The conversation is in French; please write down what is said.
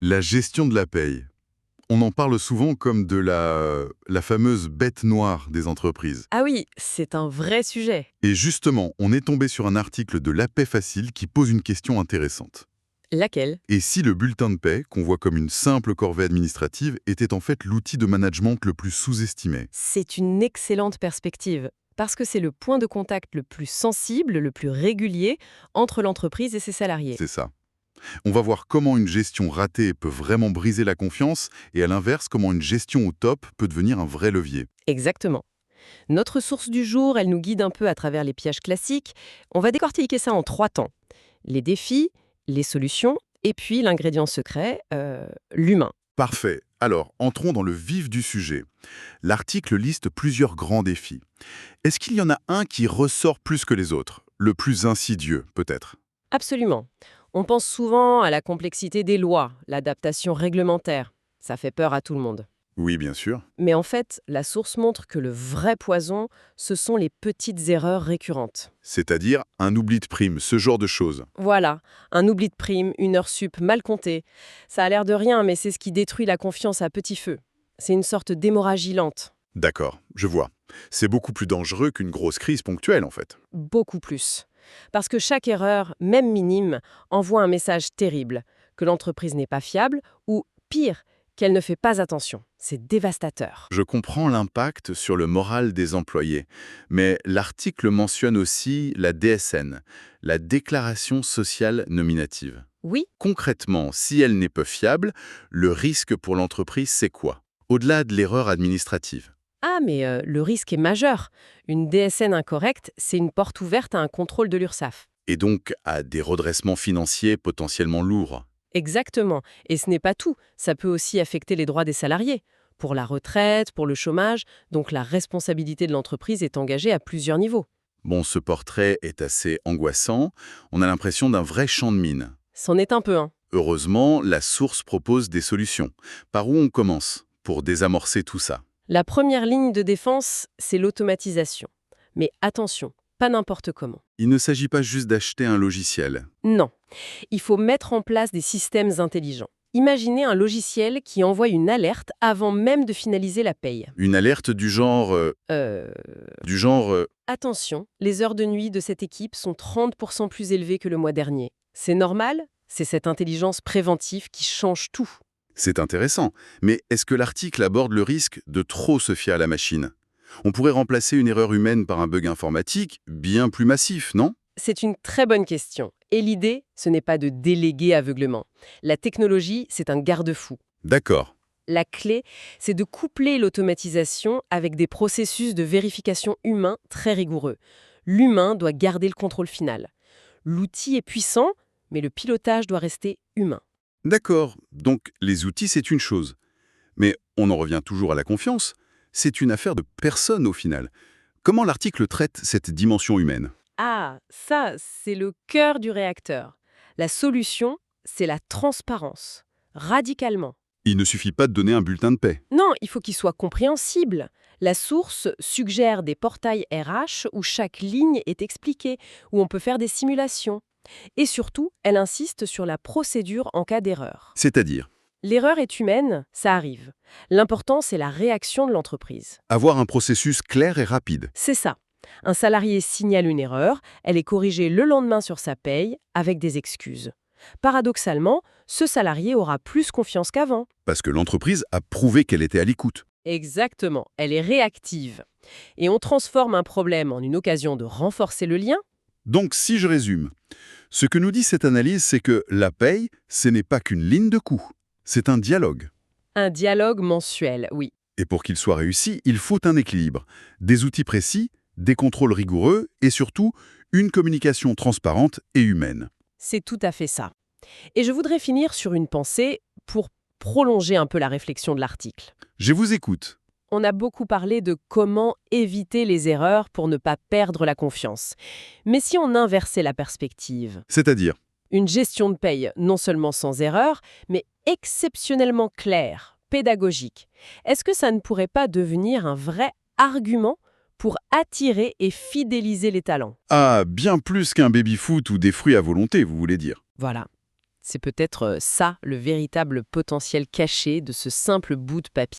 La gestion de la paye. On en parle souvent comme de la fameuse bête noire des entreprises. Ah oui, c'est un vrai sujet. Et justement, on est tombé sur un article de La Paix Facile qui pose une question intéressante. Laquelle? Et si le bulletin de paie, qu'on voit comme une simple corvée administrative, était en fait l'outil de management le plus sous-estimé? C'est une excellente perspective, parce que c'est le point de contact le plus sensible, le plus régulier entre l'entreprise et ses salariés. C'est ça. On va voir comment une gestion ratée peut vraiment briser la confiance et à l'inverse, comment une gestion au top peut devenir un vrai levier. Exactement. Notre source du jour, elle nous guide un peu à travers les pièges classiques. On va décortiquer ça en 3 temps. Les défis, les solutions, et puis l'ingrédient secret, l'humain. Parfait. Alors, entrons dans le vif du sujet. L'article liste plusieurs grands défis. Est-ce qu'il y en a un qui ressort plus que les autres? Le plus insidieux, peut-être? Absolument. On pense souvent à la complexité des lois, l'adaptation réglementaire. Ça fait peur à tout le monde. Oui, bien sûr. Mais en fait, la source montre que le vrai poison, ce sont les petites erreurs récurrentes. C'est-à-dire un oubli de prime, ce genre de choses. Voilà, un oubli de prime, une heure sup mal comptée. Ça a l'air de rien, mais c'est ce qui détruit la confiance à petit feu. C'est une sorte d'hémorragie lente. D'accord, je vois. C'est beaucoup plus dangereux qu'une grosse crise ponctuelle, en fait. Beaucoup plus. Parce que chaque erreur, même minime, envoie un message terrible, que l'entreprise n'est pas fiable, ou pire, qu'elle ne fait pas attention. C'est dévastateur. Je comprends l'impact sur le moral des employés, mais l'article mentionne aussi la DSN, la déclaration sociale nominative. Oui, Concrètement, si elle n'est peu fiable, le risque pour l'entreprise, c'est quoi? Au-delà de l'erreur administrative. ah mais le risque est majeur. Une DSN incorrecte, c'est une porte ouverte à un contrôle de l'URSSAF. Et donc à des redressements financiers potentiellement lourds. Exactement. Et ce n'est pas tout. Ça peut aussi affecter les droits des salariés. Pour la retraite, pour le chômage, donc la responsabilité de l'entreprise est engagée à plusieurs niveaux. Bon, ce portrait est assez angoissant, on a l'impression d'un vrai champ de mine. C'en est un peu un. Heureusement, la source propose des solutions. Par où on commence pour désamorcer tout ça? La première ligne de défense, c'est l'automatisation. Mais attention, pas n'importe comment. Il ne s'agit pas juste d'acheter un logiciel. Non, il faut mettre en place des systèmes intelligents. Imaginez un logiciel qui envoie une alerte avant même de finaliser la paye. Une alerte du genre... Euh... du genre... Attention, les heures de nuit de cette équipe sont 30% plus élevées que le mois dernier. C'est normal? C'est cette intelligence préventive qui change tout. C'est intéressant, mais est-ce que l'article aborde le risque de trop se fier à la machine? On pourrait remplacer une erreur humaine par un bug informatique bien plus massif, non? C'est une très bonne question. Et l'idée, ce n'est pas de déléguer aveuglement. La technologie, c'est un garde-fou. D'accord. La clé, c'est de coupler l'automatisation avec des processus de vérification humains très rigoureux. L'humain doit garder le contrôle final. L'outil est puissant, mais le pilotage doit rester humain. D'accord, donc les outils c'est une chose. Mais on en revient toujours à la confiance. C'est une affaire de personne au final. Comment l'article traite cette dimension humaine? Ah, ça, c'est le cœur du réacteur. La solution, c'est la transparence. Radicalement. Il ne suffit pas de donner un bulletin de paie. Non, il faut qu'il soit compréhensible. La source suggère des portails RH où chaque ligne est expliquée, où on peut faire des simulations. Et surtout, elle insiste sur la procédure en cas d'erreur. C'est-à-dire L'erreur est humaine, ça arrive. L'important, c'est la réaction de l'entreprise. avoir un processus clair et rapide. C'est ça. Un salarié signale une erreur, elle est corrigée le lendemain sur sa paye avec des excuses. Paradoxalement, ce salarié aura plus confiance qu'avant. Parce que l'entreprise a prouvé qu'elle était à l'écoute. Exactement, elle est réactive. Et on transforme un problème en une occasion de renforcer le lien. Donc si je résume, ce que nous dit cette analyse, c'est que la paye, ce n'est pas qu'une ligne de coût. C'est un dialogue. Un dialogue mensuel, oui. Et pour qu'il soit réussi, il faut un équilibre. Des outils précis, des contrôles rigoureux et surtout une communication transparente et humaine. C'est tout à fait ça. Et je voudrais finir sur une pensée pour prolonger un peu la réflexion de l'article. Je vous écoute. On a beaucoup parlé de comment éviter les erreurs pour ne pas perdre la confiance. Mais si on inversait la perspective, C'est-à-dire, une gestion de paye non seulement sans erreur, mais exceptionnellement claire, pédagogique, est-ce que ça ne pourrait pas devenir un vrai argument pour attirer et fidéliser les talents? bien plus qu'un baby-foot ou des fruits à volonté, vous voulez dire. Voilà. C'est peut-être ça le véritable potentiel caché de ce simple bout de papier.